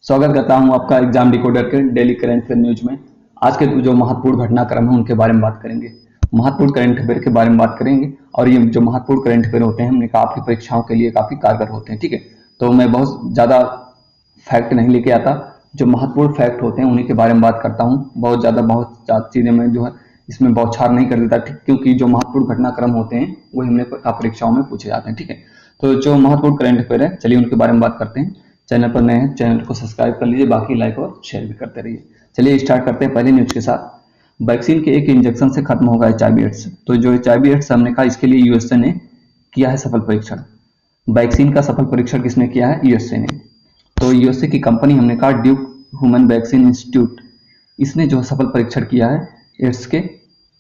स्वागत करता हूं आपका एग्जाम डिकोडर के डेली करंट अफेयर न्यूज में। आज के जो महत्वपूर्ण घटनाक्रम है उनके बारे में बात करेंगे। महत्वपूर्ण करंट अफेयर के बारे में बात करेंगे और ये जो महत्वपूर्ण करंट अफेयर होते हैं हमने कहा आपकी परीक्षाओं के लिए काफी कारगर होते हैं। ठीक है, तो मैं बहुत ज्यादा फैक्ट नहीं लेके आता, जो महत्वपूर्ण फैक्ट होते हैं उन्हीं के बारे में बात करता हूँ। बहुत ज्यादा चीजें मैं जो है इसमें बौछार नहीं कर देता, ठीक, क्योंकि जो महत्वपूर्ण घटनाक्रम होते हैं वही हमने परीक्षाओं में पूछे जाते हैं। ठीक है, तो जो महत्वपूर्ण करंट अफेयर है चलिए उनके बारे में बात करते हैं। चैनल पर नए हैं, चैनल को सब्सक्राइब कर लीजिए, बाकी लाइक और शेयर भी करते रहिए। चलिए स्टार्ट करते हैं पहले न्यूज के साथ। वैक्सीन के एक इंजेक्शन से खत्म होगा HIV एड्स। तो जो HIV एड्स हमने कहा इसके लिए यूएसए ने किया है सफल परीक्षण। वैक्सीन का सफल परीक्षण किसने किया है? यूएसए ने। तो यूएसए की कंपनी हमने कहा ड्यूक ह्यूमन वैक्सीन इंस्टीट्यूट, इसने जो सफल परीक्षण किया है एड्स के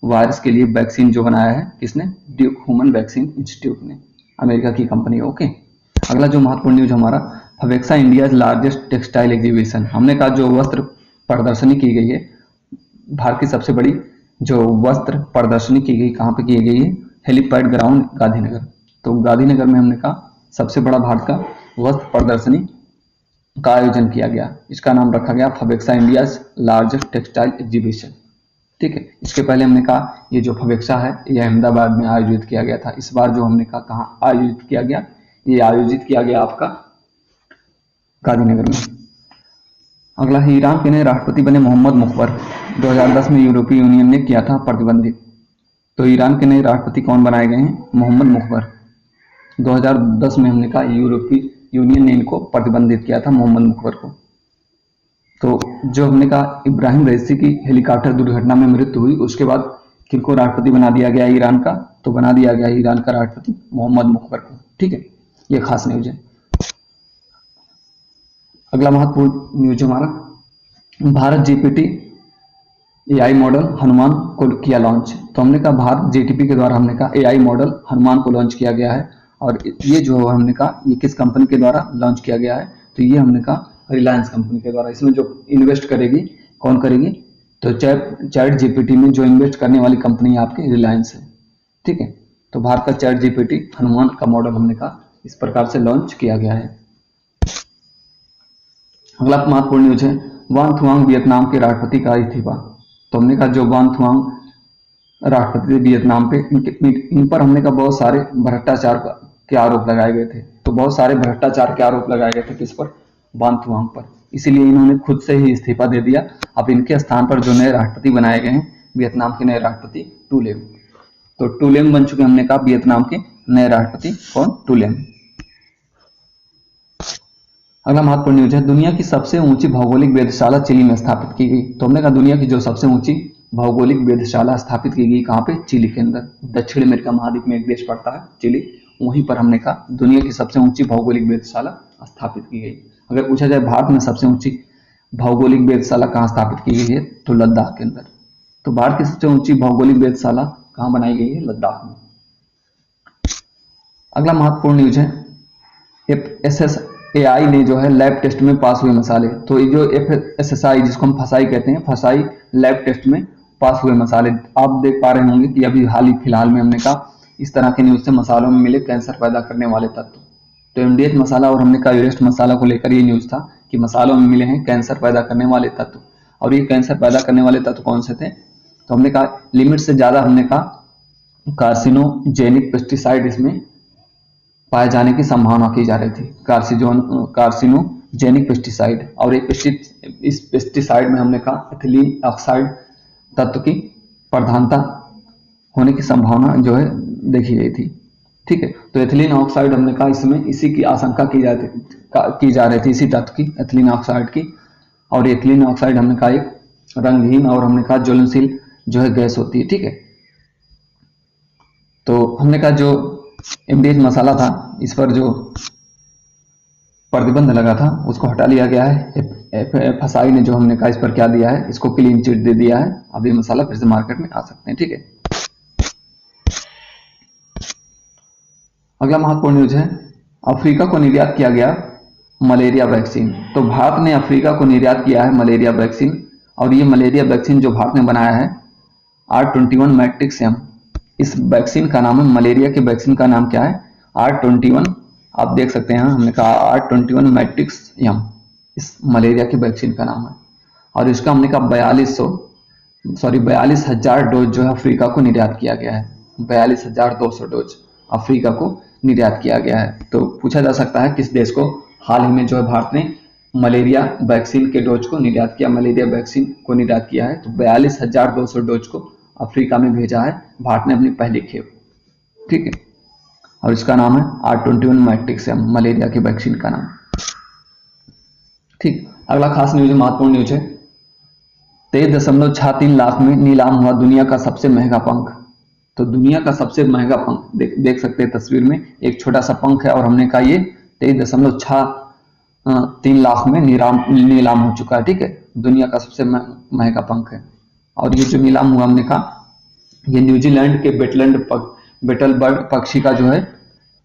वायरस के लिए वैक्सीन जो बनाया है किसने? ड्यूक ह्यूमन वैक्सीन इंस्टीट्यूट ने, अमेरिका की कंपनी है। ओके, अगला जो महत्वपूर्ण न्यूज हमारा, फवेक्सा इंडिया लार्जेस्ट टेक्सटाइल एग्जीबिशन। हमने कहा जो वस्त्र प्रदर्शनी की गई है, भारत की सबसे बड़ी जो वस्त्र प्रदर्शनी की गई, कहाँ पे की गई है? Helipad ground Gandhinagar. तो गांधीनगर में हमने कहा सबसे बड़ा भारत का वस्त्र प्रदर्शनी का आयोजन किया गया। इसका नाम रखा गया फवेक्सा इंडिया लार्जेस्ट टेक्सटाइल एग्जीबिशन। ठीक है, इसके पहले हमने कहा ये जो फवेक्सा है ये अहमदाबाद में आयोजित किया गया था। इस बार जो हमने कहा कहाँ आयोजित किया गया? ये आयोजित किया गया आपका गांधीनगर में। अगला है, ईरान के नए राष्ट्रपति बने मोहम्मद मुख्बर। 2010 में यूरोपीय यूनियन ने किया था प्रतिबंधित। तो ईरान के नए राष्ट्रपति कौन बनाए गए हैं? मोहम्मद मुख्बर। 2010 में हमने कहा यूरोपीय यूनियन ने इनको प्रतिबंधित किया था, मोहम्मद मुख्बर को। तो जो हमने कहा इब्राहिम रईसी की हेलीकॉप्टर दुर्घटना में मृत्यु हुई, उसके बाद किनको राष्ट्रपति बना दिया गया ईरान का? तो बना दिया गया ईरान का राष्ट्रपति मोहम्मद मुख्बर को। ठीक है, ये खास न्यूज है। अगला महत्वपूर्ण न्यूज हमारा, Bharat GPT AI model Hanuman को किया लॉन्च। तो हमने कहा भारत जीटीपी के द्वारा हमने कहा AI मॉडल हनुमान को लॉन्च किया गया है। और ये जो हमने कहा ये किस कंपनी के द्वारा लॉन्च किया गया है? तो ये हमने कहा रिलायंस कंपनी के द्वारा। इसमें जो इन्वेस्ट करेगी कौन करेगी? तो चैट जीपीटी में जो इन्वेस्ट करने वाली कंपनी आपकी रिलायंस है। ठीक है, तो भारत का चैट जीपीटी हनुमान का मॉडल हमने कहा इस प्रकार से लॉन्च किया गया है। अगला महत्वपूर्ण न्यूज है, वान थुआंग वियतनाम के राष्ट्रपति का इस्तीफा। तो हमने कहा जो वान थुआंग राष्ट्रपति वियतनाम पे, इन पर हमने कहा बहुत सारे भ्रष्टाचार के आरोप लगाए गए थे। तो बहुत सारे भ्रष्टाचार के आरोप लगाए गए थे किस पर? वान थुआंग पर। इसीलिए इन्होंने खुद से ही इस्तीफा दे दिया। अब इनके स्थान पर जो नए राष्ट्रपति बनाए गए हैं वियतनाम के नए राष्ट्रपति टूलेम। तो टूलेम बन चुके, हमने कहा वियतनाम के नए राष्ट्रपति कौन? टूलेम। अगला महत्वपूर्ण न्यूज है, दुनिया की सबसे ऊंची भौगोलिक वेधशाला चिली में स्थापित की गई। तो हमने कहा दुनिया की जो सबसे ऊंची भौगोलिक वेधशाला स्थापित की गई कहाँ पे? चिली के अंदर। दक्षिण अमेरिका महाद्वीप में एक देश पड़ता है चिली, वहीं पर हमने कहा दुनिया की सबसे ऊंची भौगोलिक वेधशाला स्थापित की गई। अगर पूछा जाए भारत में सबसे ऊंची भौगोलिक वेधशाला कहाँ स्थापित की गई है? तो लद्दाख के अंदर। तो भारत की सबसे ऊंची भौगोलिक वेधशाला कहाँ बनाई गई है? लद्दाख में। अगला महत्वपूर्ण न्यूज है, FSSAI ने जो है लैब टेस्ट में पास हुए मसाले। तो ये जो FSSAI जिसको हम फसाई कहते हैं, फसाई लैब टेस्ट में पास हुए मसाले। आप देख पा रहे होंगे कि अभी हाल ही फिलहाल में हमने कहा इस तरह के न्यूज से मसालों में मिले कैंसर पैदा करने वाले तत्व। तो MDH मसाला और हमने कहा एवरेस्ट मसाला को लेकर ये न्यूज था कि मसालों में मिले हैं कैंसर पैदा करने वाले तत्व। और ये कैंसर पैदा करने वाले तत्व कौन से थे? तो हमने कहा लिमिट से ज्यादा हमने कहा कार्सिनोजेनिक पेस्टिसाइड इसमें पाए जाने की संभावना की जा रही थी, कार्सिनोजेनिक पेस्टिसाइड। और इस पेस्टिसाइड में हमने कहा एथिलीन ऑक्साइड तत्व की प्रधानता होने की संभावना जो है देखी गई थी। ठीक है, तो एथिलीन ऑक्साइड हमने कहा इसमें इसी की आशंका की जा रही थी, इसी तत्व की, एथिलीन ऑक्साइड की। और एथिलीन ऑक्साइड हमने कहा एक रंगहीन और हमने कहा ज्वलनशील जो है गैस होती है। ठीक है, तो हमने कहा जो MDH मसाला था इस पर जो प्रतिबंध लगा था उसको हटा लिया गया है। FSSAI ने जो हमने कहा इस पर क्या दिया है, इसको क्लीन चिट दे दिया है। अब ये मसाला फिर से मार्केट में आ सकते हैं। ठीक है, अगला महत्वपूर्ण न्यूज है, अफ्रीका को निर्यात किया गया मलेरिया वैक्सीन। तो भारत ने अफ्रीका को निर्यात किया है मलेरिया वैक्सीन। और ये मलेरिया वैक्सीन जो भारत ने बनाया है R21 मैट्रिक्स एम, इस वैक्सीन का नाम है, मलेरिया के वैक्सीन का नाम क्या है? R21। आप देख सकते हैं हमने कहा R21 मैट्रिक्स एम। इस मलेरिया की वैक्सीन का नाम है। और इसका हमने कहा 42,000 डोज जो है अफ्रीका को निर्यात किया गया है। 42,200 डोज अफ्रीका को निर्यात किया गया है। तो पूछा जा सकता है किस देश को हाल ही में जो है भारत ने मलेरिया वैक्सीन के डोज को निर्यात किया, मलेरिया वैक्सीन को निर्यात किया है। तो 42,200 डोज को अफ्रीका में भेजा है भारत ने अपनी पहली खेप, ठीक है। और इसका नाम है R21 मैट्रिक्स, मलेरिया की वैक्सीन का नाम, ठीक। अगला खास न्यूज, महत्वपूर्ण न्यूज है। 23.63 लाख में नीलाम हुआ दुनिया का सबसे महंगा पंख। तो दुनिया का सबसे महंगा पंख देख सकते हैं तस्वीर में, एक छोटा सा पंख है और हमने कहा ये 23.63 लाख में नीलाम हो चुका है, ठीक है। दुनिया का सबसे महंगा पंख है। और ये जो नीलाम हुआ हमने कहा ये न्यूजीलैंड के बेटल बर्ड पक्षी का जो है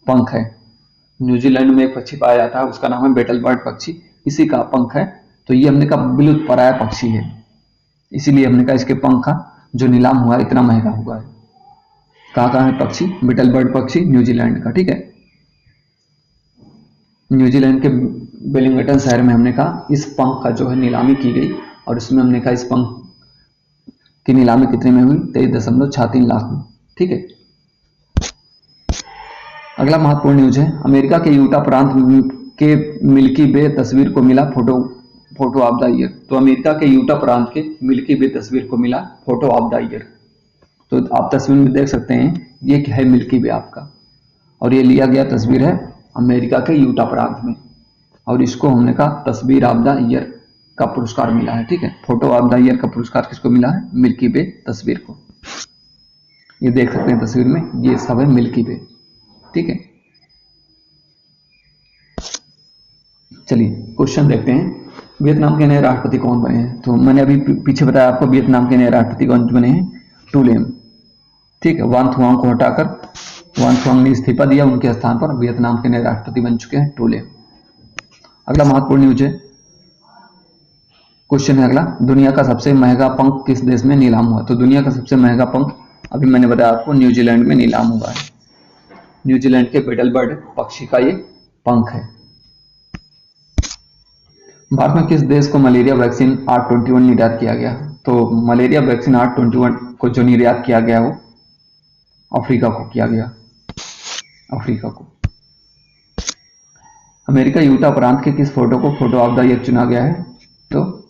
पंख है। न्यूजीलैंड में एक पक्षी पाया जाता है, उसका नाम है बेटल बर्ड पक्षी, इसी का पंख है। तो ये हमने कहा विलुप्तप्राय पक्षी है, इसीलिए हमने कहा इसके पंख का जो नीलाम हुआ इतना महंगा हुआ है। कहाँ है पक्षी? बेटल बर्ड पक्षी न्यूजीलैंड का, ठीक है। न्यूजीलैंड के वेलिंगटन शहर में हमने कहा इस पंख का जो है नीलामी की गई, और इसमें हमने कहा इस पंख की नीलामी कितने में हुई? 23.63 लाख में, ठीक है। अगला महत्वपूर्ण न्यूज है, अमेरिका के यूटा प्रांत के मिल्की वे तस्वीर को मिला फोटो ऑफ द ईयर। तो अमेरिका के यूटा प्रांत के मिल्की वे तस्वीर को मिला फोटो ऑफ द ईयर। तो आप तस्वीर में देख सकते हैं ये क्या है, मिल्की वे आपका, और ये लिया गया तस्वीर है अमेरिका के यूटा प्रांत में, और इसको हमने कहा तस्वीर ऑफ द ईयर का पुरस्कार मिला है, ठीक है। फोटो ऑफ द ईयर का पुरस्कार किसको मिला है? मिल्की वे तस्वीर को। ये देख सकते हैं तस्वीर में, ये सब है मिल्की वे, ठीक है। चलिए क्वेश्चन देखते हैं, वियतनाम के नए राष्ट्रपति कौन बने हैं? तो मैंने अभी पीछे बताया आपको वियतनाम के नए राष्ट्रपति कौन बने हैं, टू लेम, ठीक है। वान थुआंग को हटाकर वान थुआंग ने इस्तीफा दिया, उनके स्थान पर वियतनाम के नए राष्ट्रपति बन चुके हैं टू लेम। अगला महत्वपूर्ण न्यूज है, क्वेश्चन है अगला, दुनिया का सबसे महंगा पंख किस देश में नीलाम हुआ? तो दुनिया का सबसे महंगा पंख अभी मैंने बताया आपको न्यूजीलैंड में नीलाम हुआ है। न्यूजीलैंड के बेटल बर्ड पक्षी का ये पंख है। भारत में किस देश को मलेरिया वैक्सीन R21 निर्यात किया गया? तो मलेरिया वैक्सीन R21 को जो निर्यात किया गया वो अफ्रीका को किया गया, अफ्रीका को। अमेरिका यूटा प्रांत के किस फोटो को फोटो ऑफ द ईयर चुना गया है? तो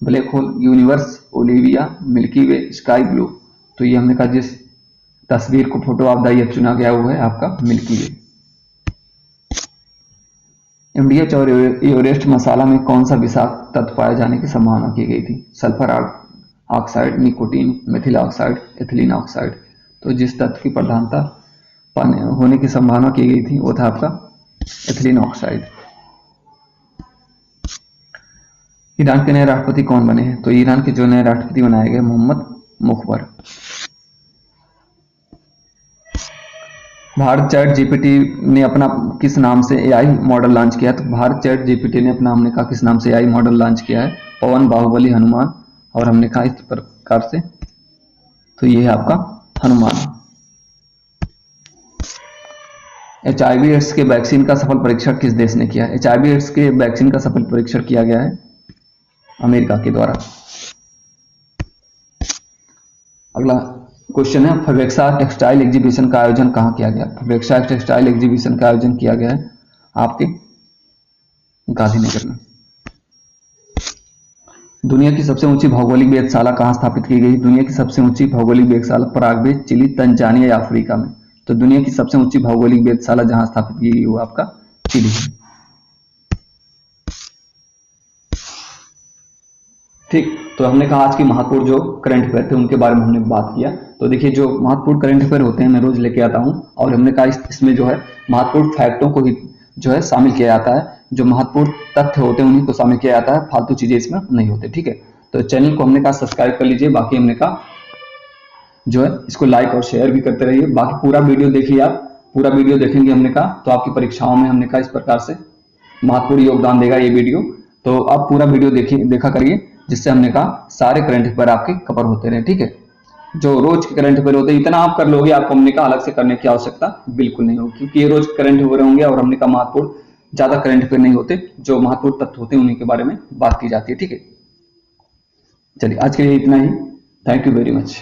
black hole, universe, Olivia, milky way, sky blue. तो ये हमने कहा जिस तस्वीर को फोटो ऑफ द ईयर चुना गया वो है आपका मिल्की वे। MDH और एवरेस्ट मसाला में कौन सा विषाक्त तत्व पाए जाने की संभावना की गई थी? Sulphur oxide, nicotine, methyl oxide, ethylene oxide. तो जिस तत्व की प्रधानता होने की संभावना की गई थी वो था आपका एथिलीन ऑक्साइड। ईरान के नए राष्ट्रपति कौन बने हैं? तो ईरान के जो नए राष्ट्रपति बनाए गए मोहम्मद मुखबर। भारत चैट जीपीटी ने अपना किस नाम से AI मॉडल लॉन्च किया? तो भारत चैट जीपीटी ने अपना हमने कहा किस नाम से AI मॉडल लॉन्च किया है? पवन, बाहुबली, हनुमान, और हमने कहा इस प्रकार से, तो ये है आपका हनुमान। HIV एड्स के वैक्सीन का सफल परीक्षण किस देश ने किया? HIV एड्स के वैक्सीन का सफल परीक्षण किया गया है अमेरिका के द्वारा। अगला क्वेश्चन है, फवेक्सा टेक्सटाइल एग्जीबिशन का आयोजन कहाँ किया गया? फवेक्सा टेक्सटाइल एग्जीबिशन का आयोजन किया गया है आपके गांधीनगर में। दुनिया की सबसे ऊंची भौगोलिक वेधशाला कहाँ स्थापित की गई? दुनिया की सबसे ऊंची भौगोलिक वेधशाला पराग्वे, चिली, तंजानिया या अफ्रीका में? तो दुनिया की सबसे ऊंची भौगोलिक वेधशाला जहां स्थापित की गई वो आपका चिली है, ठीक। तो हमने कहा आज की महत्वपूर्ण जो करंट अफेयर थे उनके बारे में हमने बात किया। तो देखिए जो महत्वपूर्ण करंट अफेयर होते हैं मैं रोज लेके आता हूं, और हमने कहा इसमें जो है महत्वपूर्ण फैक्टों को ही जो है शामिल किया जाता है, जो महत्वपूर्ण तथ्य होते हैं उन्हीं को शामिल किया जाता है, फालतू चीजें इसमें नहीं होते, ठीक है। तो चैनल को हमने कहा सब्सक्राइब कर लीजिए, बाकी हमने कहा जो है इसको लाइक और शेयर भी करते रहिए। बाकी पूरा वीडियो देखिए, आप पूरा वीडियो देखेंगे हमने कहा तो आपकी परीक्षाओं में हमने कहा इस प्रकार से महत्वपूर्ण योगदान देगा ये वीडियो। तो आप पूरा वीडियो देखा करिए, जिससे हमने कहा सारे करंट अफेयर आपके कवर होते रहे, ठीक है। जो रोज के करंट अफेयर होते हैं इतना आप कर लोगे, आपको हमने कहा अलग से करने की आवश्यकता बिल्कुल नहीं होगी, क्योंकि ये रोज करंट अफेयर होंगे और हमने कहा महत्वपूर्ण ज्यादा करंट अफेयर नहीं होते, जो महत्वपूर्ण तथ्य होते हैं उन्हीं के बारे में बात की जाती है। ठीक है, चलिए आज के लिए इतना ही। Thank you very much.